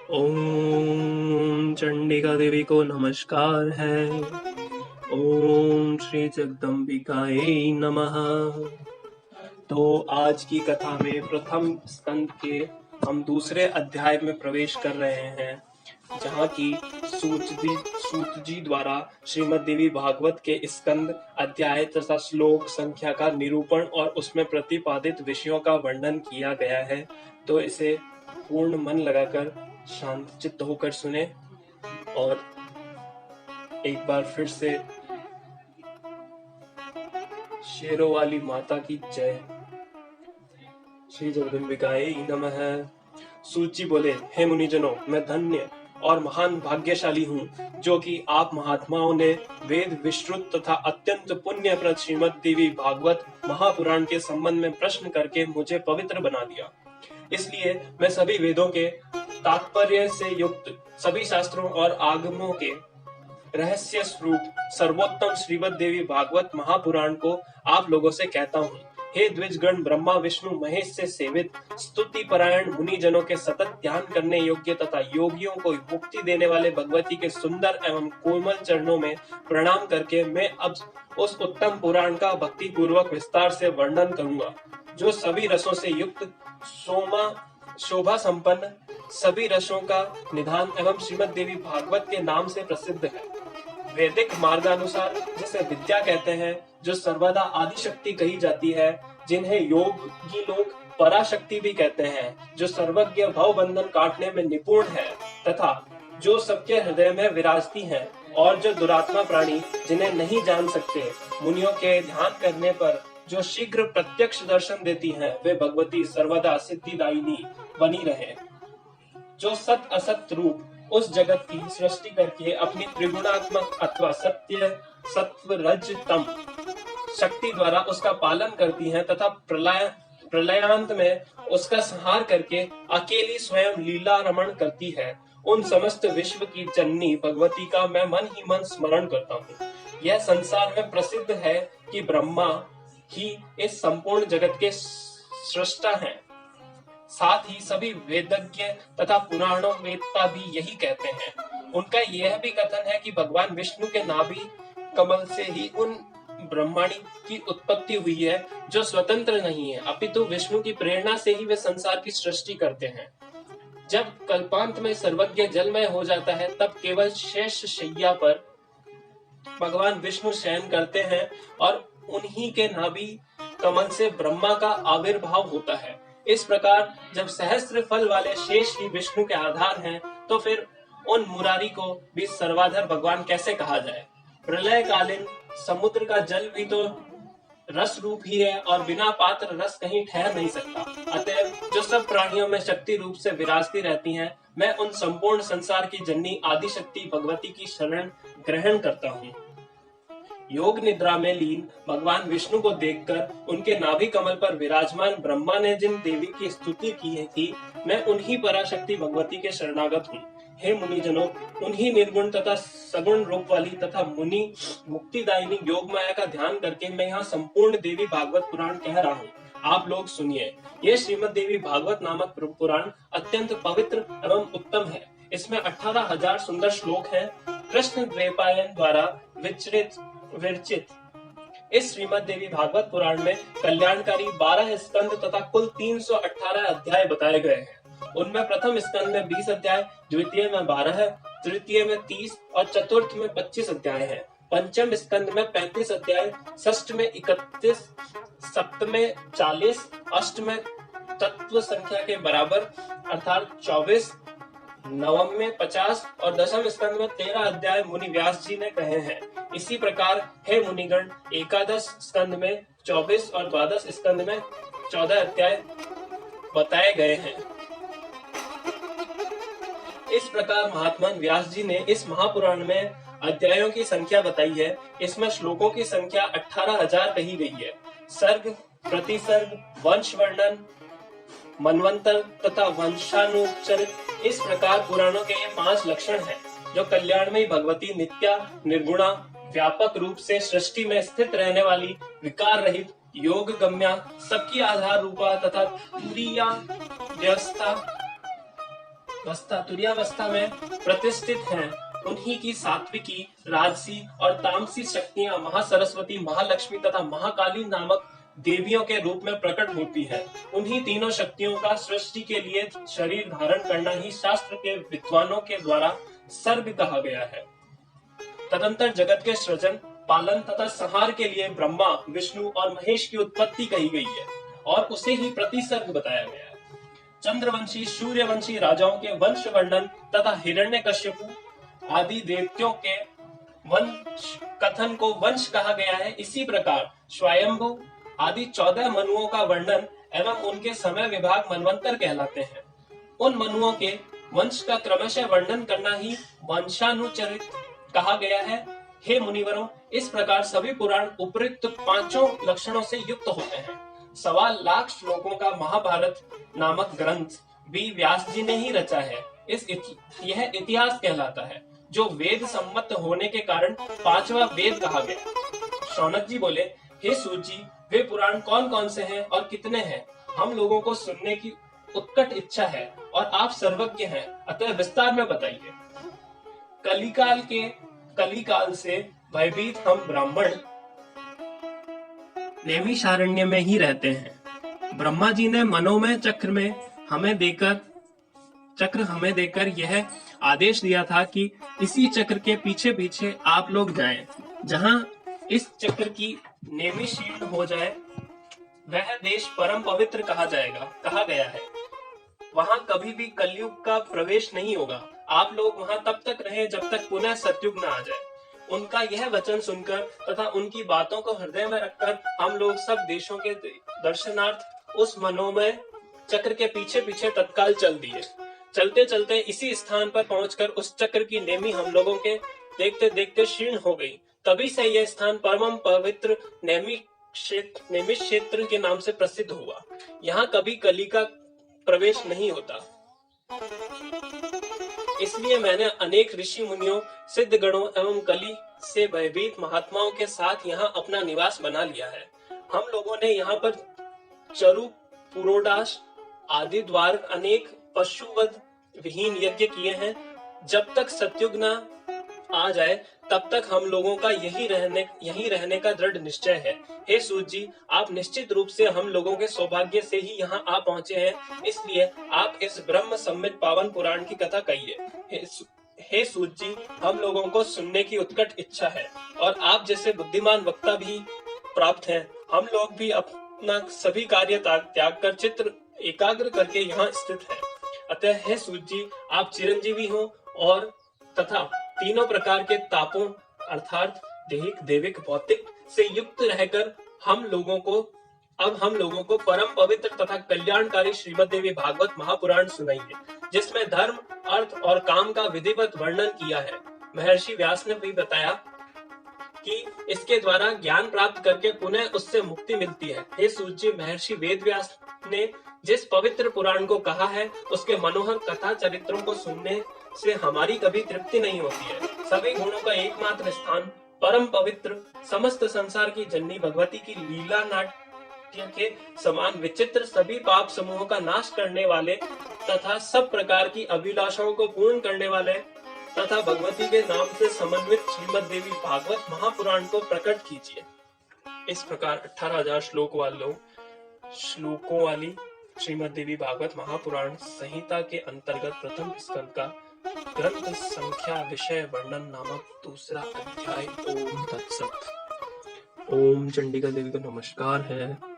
ओम चंडिका देवी को नमस्कार है। ओम श्री जगदम्बिकाए नमः। तो आज की कथा में प्रथम स्कंद के हम दूसरे अध्याय में प्रवेश कर रहे हैं, जहाँ की सूत जी द्वारा श्रीमद् देवी भागवत के स्कंद अध्याय तथा श्लोक संख्या का निरूपण और उसमें प्रतिपादित विषयों का वर्णन किया गया है। तो इसे पूर्ण मन लगाकर शांत चित्त होकर सुने और एक बार फिर से शेरों वाली माता की जय। श्री जगदम्बिकाए नमः। सूची बोले, हे मुनिजनों, मैं धन्य और महान भाग्यशाली हूँ जो कि आप महात्माओं ने वेद विश्रुत तथा अत्यंत पुण्यप्रद श्रीमद् देवी भागवत महापुराण के संबंध में प्रश्न करके मुझे पवित्र बना दिया। इसलिए मैं सभी वेदों के तात्पर्य से युक्त सभी शास्त्रों और आगमों के रहस्य स्वरूप सर्वोत्तम श्रीमद् देवी भागवत महापुराण को आप लोगों से कहता हूँ। हे द्विजगण, ब्रह्मा विष्णु महेश से सेवित स्तुति परायण मुनि जनों के सतत ध्यान करने योग्य तथा योगियों को मुक्ति देने वाले भगवती के सुंदर एवं कोमल चरणों में प्रणाम करके मैं अब उस उत्तम पुराण का भक्ति पूर्वक विस्तार से वर्णन करूंगा, जो सभी रसों से युक्त शोभा संपन्न सभी रसों का निधान एवं श्रीमद् देवी भागवत के नाम से प्रसिद्ध है। वैदिक मार्गानुसार जिसे विद्या कहते हैं, जो सर्वदा आदि शक्ति कही जाती है, जिन्हें योगी लोग पराशक्ति भी कहते हैं, जो सर्वज्ञ भव बंधन काटने में निपुण है तथा जो सबके हृदय में विराजती हैं, और जो दुरात्मा प्राणी जिन्हें नहीं जान सकते, मुनियों के ध्यान करने पर जो शीघ्र प्रत्यक्ष दर्शन देती हैं, वे भगवती सर्वदा सिद्धिदायिनी बनी रहे। जो सत असत रूप उस जगत की सृष्टि करके अपनी त्रिगुणात्मक अथवा सत्य सत्व रज तम शक्ति द्वारा उसका पालन करती हैं तथा प्रलयांत में उसका संहार करके अकेली स्वयं लीला रमण करती है, उन समस्त विश्व की जननी भगवती का मैं मन ही मन स्मरण करता हूँ। यह संसार में प्रसिद्ध है कि ब्रह्मा ही इस संपूर्ण जगत के सृष्टा हैं। साथ ही सभी वेदज्ञ तथा पुराणों वेदता भी यही कहते हैं। उनका यह भी कथन है कि भगवान विष्णु के नाभि कमल से ही उन ब्रह्मांड की उत्पत्ति हुई है, जो स्वतंत्र नहीं है, अपितु विष्णु की प्रेरणा से ही वे संसार की सृष्टि करते हैं। जब कल्पांत में सर्वज्ञ जलमय हो जाता है, तब केवल शेष शैया पर भगवान विष्णु शयन करते हैं और उन्हीं के नाभि कमल से ब्रह्मा का आविर्भाव होता है। इस प्रकार जब सहस्त्र फल वाले शेष ही विष्णु के आधार हैं, तो फिर उन मुरारी को भी सर्वाधार भगवान कैसे कहा जाए। प्रलय कालीन समुद्र का जल भी तो रस रूप ही है और बिना पात्र रस कहीं ठहर नहीं सकता। अतः जो सब प्राणियों में शक्ति रूप से विराजती रहती हैं, मैं उन संपूर्ण संसार की जननी आदि शक्ति भगवती की शरण ग्रहण करता हूँ। योग निद्रा में लीन भगवान विष्णु को देखकर उनके नाभि कमल पर विराजमान ब्रह्मा ने जिन देवी की स्तुति की थी, मैं उन्हीं पराशक्ति भगवती के शरणागत हूँ। हे मुनिजनों, उन्हीं निर्गुण तथा सगुण रूप वाली तथा मुनि मुक्तिदायिनी योग माया का ध्यान करके मैं यहाँ संपूर्ण देवी भागवत पुराण कह रहा हूँ। आप लोग सुनिए। ये श्रीमद् देवी भागवत नामक पुराण अत्यंत पवित्र एवं उत्तम है। इसमें 18,000 सुंदर श्लोक हैं। कृष्ण द्वैपायन द्वारा विरचित इस श्रीमद् देवी भागवत पुराण में कल्याणकारी 12 स्कंद तथा कुल 318 अध्याय बताए गए हैं। उनमें प्रथम स्कंद में 20 अध्याय, द्वितीय में 12, तृतीय में 30 और चतुर्थ में 25 अध्याय हैं। पंचम स्कंद में 35 अध्याय, षष्ठ में 31, सप्तम में 40, अष्ट में तत्व संख्या के बराबर अर्थात 24, नवम में 50 और दशम स्कंद में 13 अध्याय मुनि व्यास जी ने कहे हैं। इसी प्रकार हे मुनिगण, एकादश स्कंद में 24 और द्वादश स्कंद में 14 अध्याय बताए गए हैं। इस प्रकार महात्मा व्यास जी ने इस महापुराण में अध्यायों की संख्या बताई है। इसमें श्लोकों की संख्या 18,000 कही गई है। सर्ग, प्रतिसर्ग, वंश वर्णन, मनवंतर तथा वंशानुचरित, इस प्रकार पुराणों के ये 5 लक्षण हैं, जो कल्याणमयी भगवती नित्या निर्गुणा व्यापक रूप से सृष्टि में स्थित रहने वाली विकार रहित योग गम्या सबकी आधार रूपा तथा तुरीया व्यवस्था तुरीयावस्था में प्रतिष्ठित हैं, उन्हीं की सात्विकी, राजसी और तामसी शक्तियां महासरस्वती, महालक्ष्मी तथा महाकाली नामक देवियों के रूप में प्रकट होती है। उन्हीं तीनों शक्तियों का सृष्टि के लिए शरीर धारण करना ही शास्त्र के विद्वानों के द्वारा सर्ग कहा गया है। तदंतर जगत के सृजन, पालन तथा संहार के लिए ब्रह्मा, विष्णु और महेश की उत्पत्ति कही गई है और उसे ही प्रतिसर्ग बताया गया है। चंद्रवंशी, सूर्यवंशी राजाओं के वंश वर्णन तथा हिरण्यकश्यपु आदि देवताओं के वंश कथन को वंश कहा गया है। इसी प्रकार स्वयंभू आदि 14 मनुओं का वर्णन एवं उनके समय विभाग मनवंतर कहलाते हैं। उन मनुओं के वंश का क्रमशः वर्णन करना ही वंशानुचरित कहा गया है। हे मुनिवरों, इस प्रकार सभी पुराण उपयुक्त पांचों लक्षणों से युक्त होते हैं। 1.25 लाख श्लोकों का महाभारत नामक ग्रंथ भी व्यास जी ने ही रचा है। यह इतिहास कहलाता है, जो वेद सम्मत होने के कारण 5वां वेद कहा गया। शौनक जी बोले, हे सूत जी, वे पुराण कौन कौन से हैं और कितने हैं? हम लोगों को सुनने की उत्कट इच्छा है और आप सर्वज्ञ हैं, अतः विस्तार में बताइए। कलिकाल से भयभीत हम ब्राह्मण नैमिषारण्य में ही रहते हैं। ब्रह्मा जी ने मनोमय चक्र हमें देकर यह आदेश दिया था कि इसी चक्र के पीछे पीछे आप लोग जाएं। जहां इस चक्र की नेमि शीर्ण हो जाए, वह देश परम पवित्र कहा गया है। वहां कभी भी कलयुग का प्रवेश नहीं होगा। आप लोग वहां तब तक रहें जब तक पुनः सतयुग न आ जाए। उनका यह वचन सुनकर तथा उनकी बातों को हृदय में रखकर हम लोग सब देशों के दर्शनार्थ उस मनोमय चक्र के पीछे पीछे तत्काल चल दिए। चलते चलते इसी स्थान पर पहुंचकर उस चक्र की नेमी हम लोगों के देखते देखते क्षीण हो गई। तभी से यह स्थान परम पवित्र नेमि क्षेत्र के नाम से प्रसिद्ध हुआ। यहाँ कभी कली का प्रवेश नहीं होता। इसलिए मैंने अनेक ऋषि मुनियों, सिद्ध गणों एवं कली से भयभीत महात्माओं के साथ यहाँ अपना निवास बना लिया है। हम लोगों ने यहाँ पर चरु, पुरोडाश आदि द्वार अनेक पशुवध विहीन यज्ञ किए हैं। जब तक सतयुग न आ जाए तब तक हम लोगों का यही रहने का दृढ़ निश्चय है। हे सूत जी, आप निश्चित रूप से हम लोगों के सौभाग्य से ही यहाँ आ पहुँचे हैं, इसलिए आप इस ब्रह्म सम्मित पावन पुराण की कथा कहिए। हे सूत जी, हम लोगों को सुनने की उत्कट इच्छा है और आप जैसे बुद्धिमान वक्ता भी प्राप्त हैं। हम लोग भी अपना सभी कार्य त्याग कर चित्र एकाग्र करके यहाँ स्थित है। अतः हे सूत जी, आप चिरंजीवी हो और तथा तीनों प्रकार के तापों अर्थात दैहिक, दैविक, भौतिक से युक्त रहकर हम लोगों को परम पवित्र तथा कल्याणकारी श्रीमद् देवी भागवत महापुराण सुनाइए, जिसमें धर्म, अर्थ और काम का विधिवत वर्णन किया है। महर्षि व्यास ने भी बताया कि इसके द्वारा ज्ञान प्राप्त करके पुनः उससे मुक्ति मिलती है। हे सूत जी, महर्षि वेद व्यास ने जिस पवित्र पुराण को कहा है, उसके मनोहर कथा चरित्रों को सुनने से हमारी कभी तृप्ति नहीं होती है। सभी गुणों का एकमात्र स्थान, परम पवित्र, समस्त संसार की जननी भगवती की लीला नाट्य के समान विचित्र, सभी पाप समूहों का नाश करने वाले तथा सब प्रकार की अभिलाषाओं को पूर्ण करने वाले तथा भगवती के नाम से समन्वित श्रीमद् देवी भागवत महापुराण को प्रकट कीजिए। इस प्रकार 18,000 श्लोकों वाली श्रीमद् देवी भागवत महापुराण संहिता के अंतर्गत प्रथम स्कंद का ग्रंथ संख्या विषय वर्णन नामक दूसरा अध्याय। ओम तत्सत। ओम चंडिका देवी को नमस्कार है।